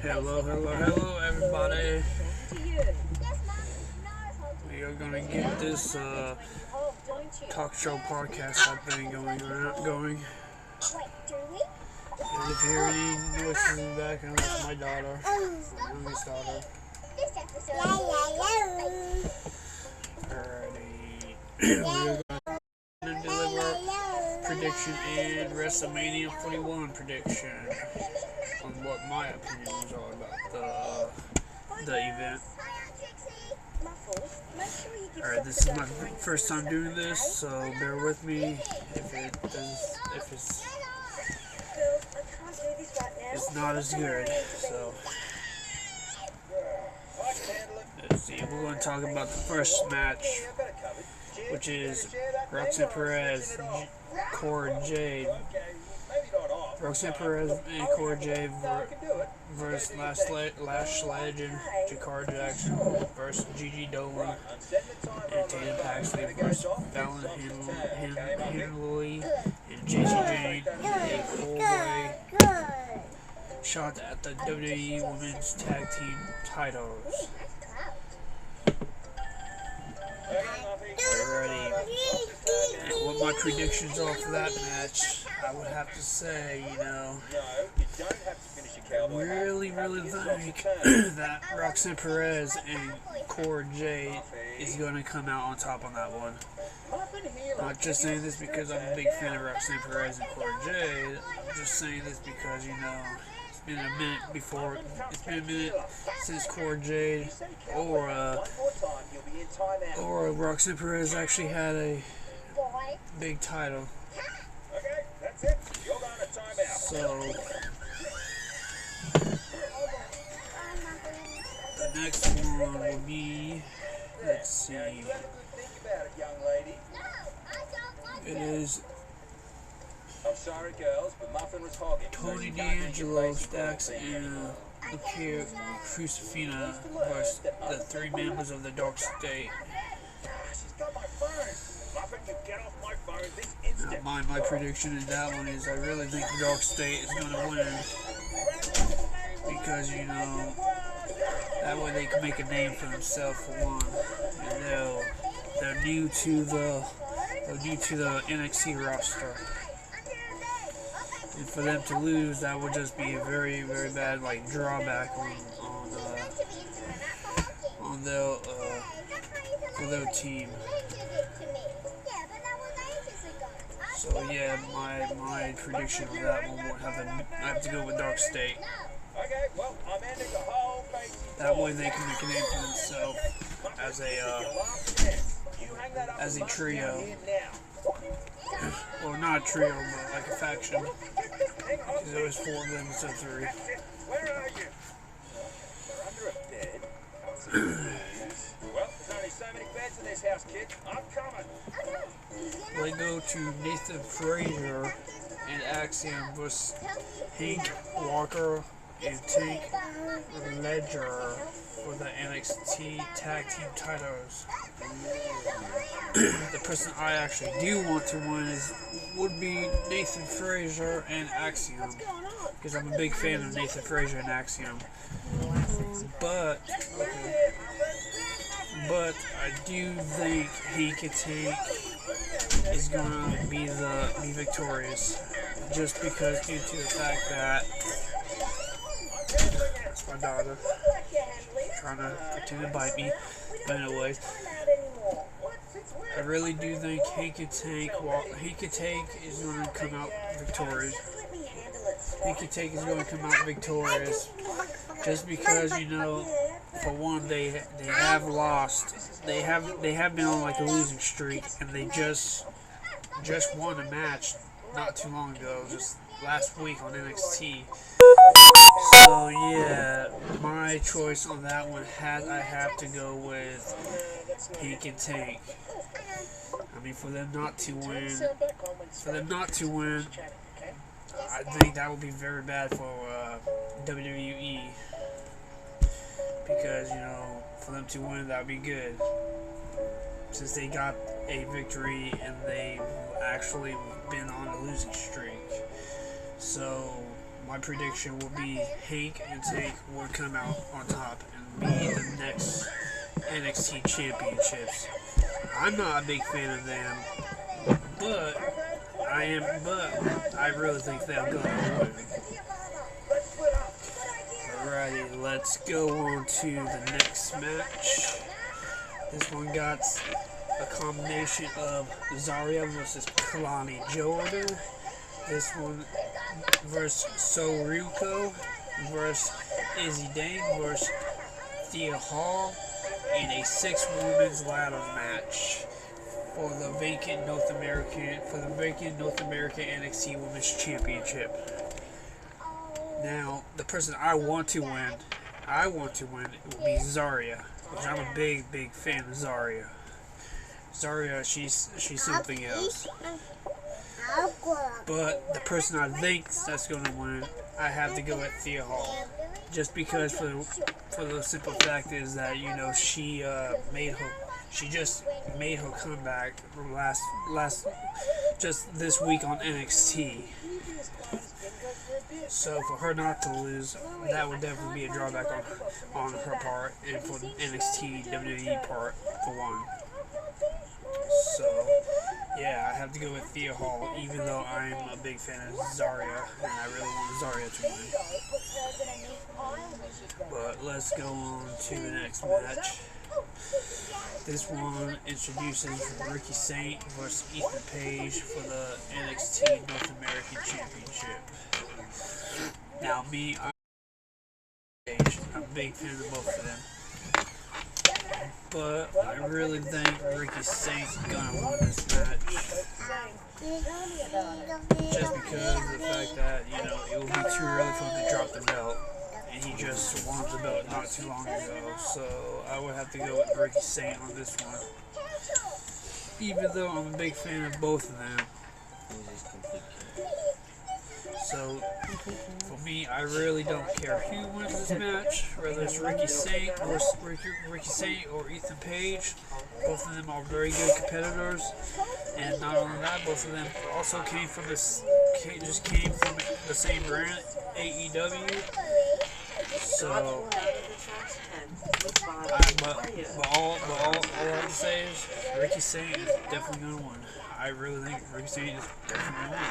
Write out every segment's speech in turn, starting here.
Hello, everybody. We are gonna get this talk show podcast thing going. And if you hear any noises in the background, that's my daughter, my youngest daughter. Alrighty. We are gonna deliver prediction and WrestleMania 41 prediction on what my opinion was all about the event. Alright, this is my first time doing this, so bear with me if it's not as good. So let's see, we're going to talk about the first match, which is Roxanne Perez, Cora Jade. Roxanne Perez and Cora Jade versus Lash Legend, Jakar Jackson versus Gigi Dolan, and Tatum Paxley versus Fallon Henley and JC Jane in a four-way shot at the WWE Women's Tag Team titles. Alrighty. And what my predictions are for that match, I would have to say, I really think that Roxanne Perez and Cora Jade is going to come out on top on that one. I'm not just saying this because I'm a big fan of Roxanne Perez and Cora Jade. I'm just saying this because, it's been a minute since Cora Jade or Roxanne Perez actually had a big title. So the next one will be, let's see, it is Tony D'Angelo, Stax, and Lucia Crucifina versus the three members of the Dark State. Now, my prediction in that one is I really think the Dark State is going to win because, that way they can make a name for themselves for one, and they're new to the NXT roster. And for them to lose, that would just be a very, very bad drawback on their team. So yeah, my prediction for that one would have to go with Dark State. That way they can make a name for themselves as a trio. Well, not a trio, but like a faction. Because there was four of them instead of three. Where are you? They're under a bed. Well, there's only so many beds in this house, kid. I'm coming. They go to Nathan Frazier and Axiom versus Hank Walker and Tank Ledger for the NXT Tag Team titles. The person I actually do want to win would be Nathan Frazier and Axiom, because I'm a big fan of Nathan Frazier and Axiom. But I do think Hank and Tank is gonna be victorious, just because due to the fact that that's my daughter trying to pretend to bite me. But anyways, I really do think Hank and Tank is going to come out victorious. Hank and Tank is going to come out victorious, just because for one, they have lost. They have been on a losing streak, and they just won a match not too long ago, just last week on NXT. So yeah, my choice on that one I have to go with Hank and Tank. I mean, for them not to win, I think that would be very bad for WWE. Because, for them to win, that would be good. Since they got a victory and they've actually been on a losing streak. So my prediction will be Hank and Tank will come out on top and be the next NXT championships. I'm not a big fan of them, but I really think they'll go win. Alrighty, let's go on to the next match. This one got a combination of Zarya versus Kalani Jordan. This one versus Soruko versus Izzy Dane versus Thea Hall in a 6-women's ladder match for the vacant North American NXT Women's Championship. Now, the person I want to win will be Zarya, which I'm a big fan of Zarya. Zarya, she's something else. But the person I think that's going to win, I have to go with Thea Hall, just because for the simple fact is that she just made her comeback just this week on NXT. So for her not to lose, that would definitely be a drawback on her part, and for the NXT WWE part for one. So yeah, I have to go with Thea Hall, even though I'm a big fan of Zarya, and I really want Zarya to win. But let's go on to the next match. This one introduces Ricky Saint versus Ethan Page for the NXT North American Championship. Now I'm a big fan of both of them. But I really think Ricky Saint's gonna win this match. Just because of the fact that, it will be too early for him to drop the belt. And he just won the belt not too long ago. So I would have to go with Ricky Saint on this one. Even though I'm a big fan of both of them. So, for me, I really don't care who wins this match, whether it's Ricky Saint or Ethan Page. Both of them are very good competitors, and not only that, both of them also came from the same brand, AEW. So, but all I can say is Ricky Saint is definitely going to win. I really think Ricky Saint is definitely going to win.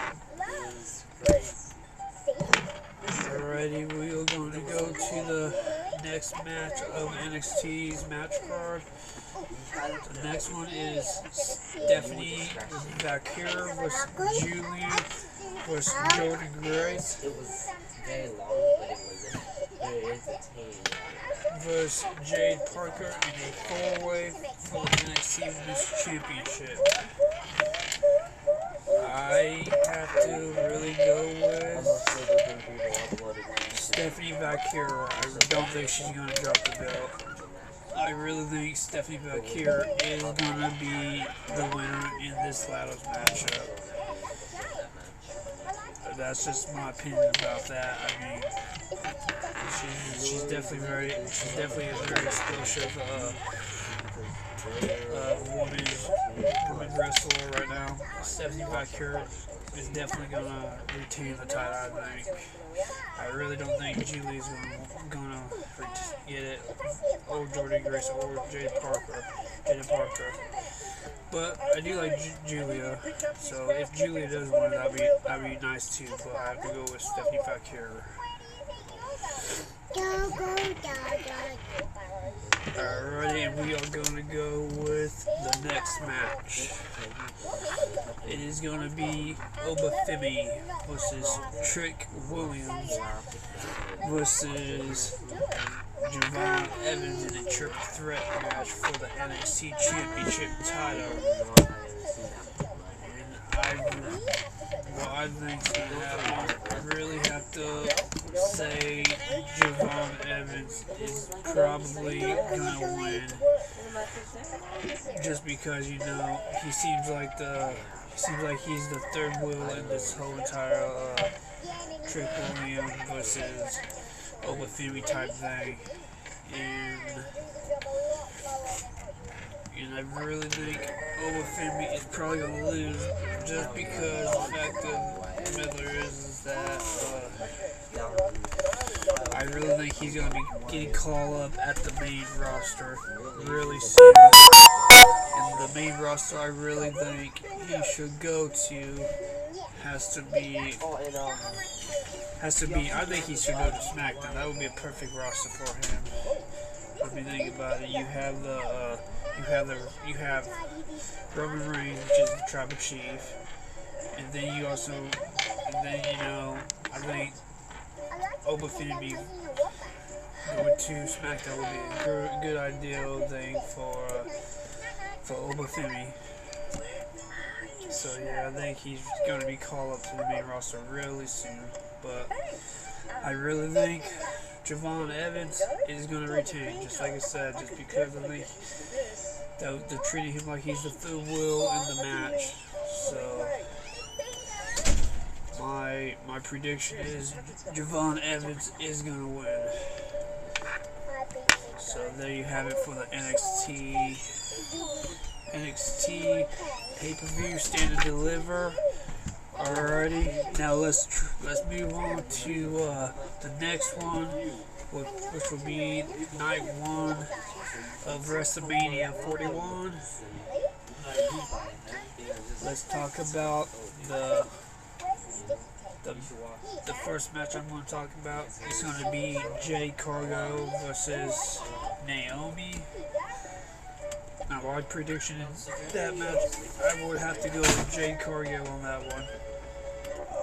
Alrighty, we are going to go to the next match of NXT's match card. The next one is Stephanie Vaquero versus Julia versus Jordan Grace. It was very long, but it was very entertaining. Versus Jade Parker in a 4-way for the NXT Women's Championship. I have to really go with Stephanie Vaquero. I don't think she's going to drop the belt. I really think Stephanie Vaquero is going to be the winner in this ladder matchup. That's just my opinion about that. I mean, she's definitely a very explosive woman wrestler right now. Stephanie Vaquero is definitely going to retain the title, I think. I really don't think Julie's going to get it, or Jordan Grace, or Jada Parker. But I do like Julia, so if Julia does win, that'd be nice too. But I have to go with Stephanie Vaquero. Alrighty, and we are going to go with the next match. It is going to be Obafemi versus Trick Williams versus Javon Evans in a triple threat match for the NXT Championship title. I think I really have to say Javon Evans is probably gonna win, just because he seems like he's the third wheel in this whole entire Trick Williams versus Obafemi type thing, and I really think Obafemi is probably going to lose, just because the fact of the matter is that really think he's going to be getting called up at the main roster really soon. And the main roster I really think he should go to has to be, I think he should go to SmackDown. That would be a perfect roster for him. I mean, think about it. You have Roman Reigns, which is the tribal chief, and then you also, I think Oba Femi going to SmackDown would be a good ideal thing for Oba Femi. So yeah, I think he's going to be called up to the main roster really soon. But I really think Javon Evans is going to retain, just like I said, just because I think they're treating him like he's the third wheel in the match. So my prediction is Javon Evans is going to win. So there you have it for the NXT pay-per-view Stand and Deliver. Alrighty, now let's move on to the next one, which will be night 1 of WrestleMania 41. Let's talk about the first match I'm going to talk about. It's going to be Jade Cargill versus Naomi. Now, my prediction is that match, I would have to go with Jade Cargill on that one.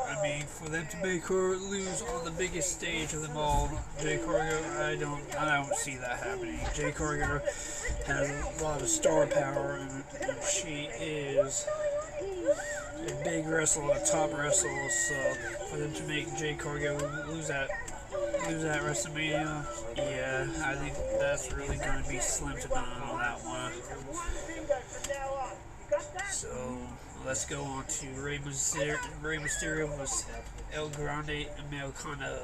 I mean, for them to make her lose on the biggest stage of them all, Jade Cargill, I don't see that happening. Jade Cargill has a lot of star power, and she is a big wrestler, a top wrestler. So for them to make Jade Cargill lose that WrestleMania, yeah, I think that's really going to be slim to none on that one. So let's go on to Rey Mysterio vs. El Grande Americano.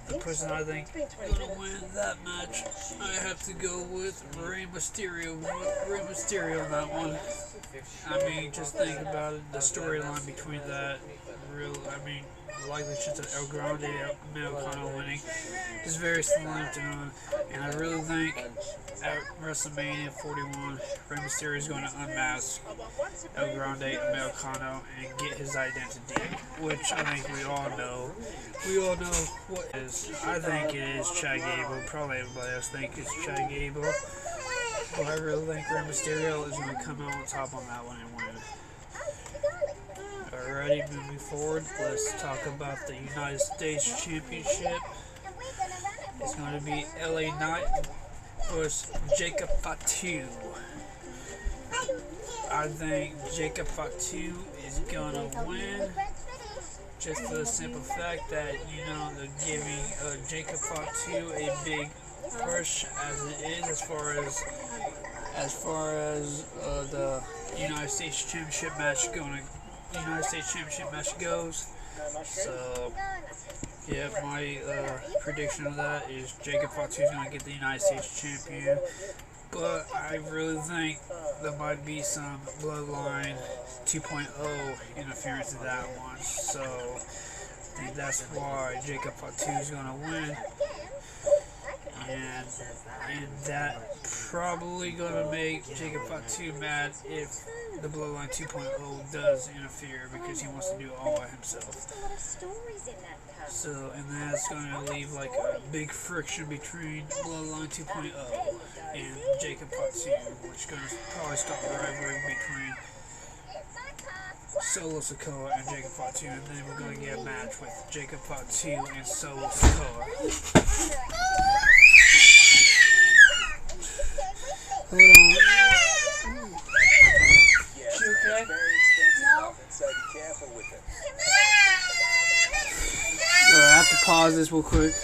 The person I think is going to win that match, I have to go with Rey Mysterio. On that one. I mean, just think about it, the storyline between that, likely chance of El Grande Americano winning is very slim to none, and I really think at WrestleMania 41, Rey Mysterio is going to unmask El Grande Americano and get his identity, which I think we all know. We all know what it is. I think it is Chad Gable. Probably everybody else thinks it's Chad Gable, but I really think Rey Mysterio is going to come out on top on that one and win. Alrighty, moving forward, let's talk about the United States Championship. It's going to be LA Knight versus Jacob Fatu. I think Jacob Fatu is going to win, just for the simple fact that, they're giving Jacob Fatu a big push as it is as far as the United States Championship match goes. So, yeah, my prediction of that is Jacob Fatu is going to get the United States Champion. But I really think there might be some Bloodline 2.0 interference in that one. So, I think that's why Jacob Fatu is going to win. And that probably going to make Jacob Fatu mad if the Bloodline 2.0 does interfere, because he wants to do it all by himself. So, and that's going to leave like a big friction between Bloodline 2.0 and Jacob Fatu, which is going to probably start a rivalry between Solo Sikoa and Jacob Fatu, and then we're going to get a match with Jacob Fatu and Solo Sikoa. Hold on. You okay? No. I have to pause this real quick.